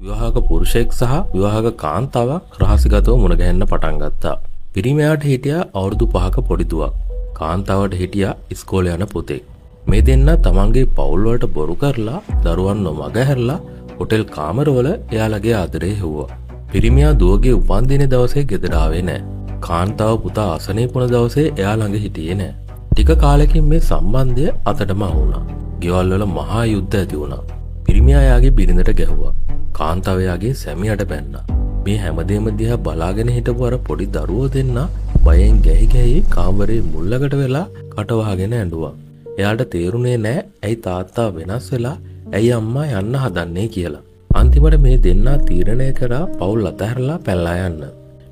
විවාහක පුරුෂයෙක් සහ විවාහක කාන්තාවක් රහසිගතව මුණ ගැහෙන්න පටන් ගත්තා. පිරිමියාට හිටියා අවුරුදු 5ක පොඩි දුවක්. කාන්තාවට හිටියා ඉස්කෝලේ යන පුතෙක්. මේ දෙන්න තමන්ගේ පවුල් වලට බොරු කරලා දරුවන්ව මගහැරලා හොටෙල් කාමරවල එයාලගේ ආදරේ හෙව්වා. පිරිමියා දුවගේ උපන්දින දවසේ ගෙදර ආවේ නැහැ. කාන්තාව පුතා අසනීප වුණ දවසේ එයා ළඟ හිටියේ නැහැ. ටික කාලෙකින් මේ සම්බන්ධය අතටම වුණා. ගෙවල් වල මහා යුද්ධ ඇති වුණා. පිරිමියා යාගේ බිරිඳට ගැහුවා. කාන්තාව යාගේ සැමියාට බැන්නා. මේ හැමදේම දිහා බලාගෙන හිටපු අර පොඩි දරුවෝ දෙන්න බයෙන් ගැහි ගැහි කාමරේ මුල්ලකට වෙලා කට වහගෙන ඇඬුවා. එයාට තේරුනේ නැහැ ඇයි තාත්තා වෙනස් වෙලා ඇයි අම්මා යන්න හදන්නේ කියලා. අන්තිමට මේ දෙන්නා තීරණය කරා පවුල් අතහැරලා පැනලා යන්න.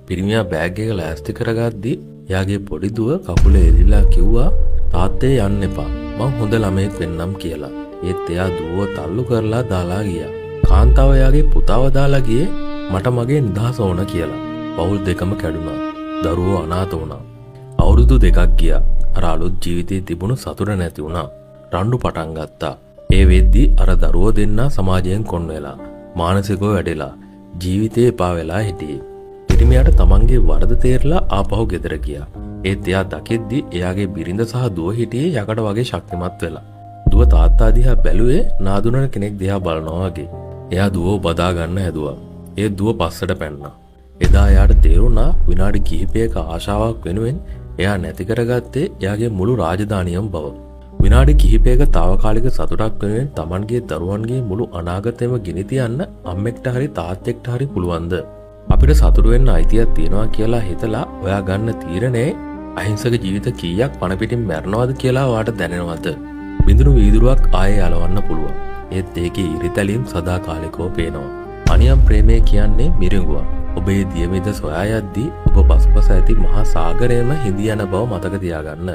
පිරිමියා බෑග් එක ලෑස්ති කරගද්දි එයාගේ පොඩි දුව කකුලේ එරිලා කිව්වා තාත්තේ යන්න එපා. මං හොඳ ළමයෙක් වෙන්නම් කියලා. ඒත් එයා දුවව තල්ලු කරලා දාලා ගියා. කාන්තාව එයාගේ පුතාව දාලා ගියේ මට මගේ නිදහස ඕන කියලා. පවුල් දෙකම කැඩුනා. දරුවෝ අනාථ වුණා. අවුරුදු 2ක් ගියා. අර අලුත් ජීවිතේ තිබුණු සතුට නැති වුණා. රණ්ඩු පටන් ගත්තා. ඒ වෙද්දි අර දරුවෝ දෙන්නා සමාජයෙන් කොන් වෙලා, මානසිකව වැඩිලා, ජීවිතේ එපා වෙලා හිටියේ. පිරිමියාට තමන්ගේ වරද තේරලා ආපහු ගෙදර ගියා. ඒත් එයා දකිද්දි එයාගේ බිරිඳ සහ දුව හිටියේ යකඩ වගේ ශක්තිමත් වෙලා. දුව තාත්තා දිහා බැලුවේ නාදුනන කෙනෙක් දිහා බලනවා වගේ. එයා දුවව බදා ගන්න හැදුවා. ඒ දුව පස්සට පැන්නා. එදා එයාට තේරුණා විනාඩි කිහිපයක ආශාවක් වෙනුවෙන් එයා නැති කරගත්තේ එයාගේ මුළු රාජධානියම බව. විනාඩි කිහිපයක తాවකාලික සතුටක් වෙනුවෙන් Tamanගේ දරුවන්ගේ මුළු අනාගතයම ගිනි තියන්න අම්මෙක්ට හරි තාත්තෙක්ට හරි පුළුවන්ද? අපිට සතුට වෙන්න අයිතියක් තියෙනවා කියලා හිතලා ඔයා ගන්න තීරණේ අහිංසක ජීවිත කීයක් පණ පිටින් මැරනවද කියලා ඔයාට දැනෙනවද? බිඳුණු වීදුරුවක් ආයේ යලවන්න පුළුවන්. ඒත් ඒකේ ඉරිතැලීම් සදාකාලිකව පේනවා. අනියම් ප්‍රේමය කියන්නේ මිරිඟුවක්. ඔබේ දියමිද සොයා යද්දී ඔබ පසුපස ඇති මහා සාගරයේම හිඳි යන බව මතක තියාගන්න.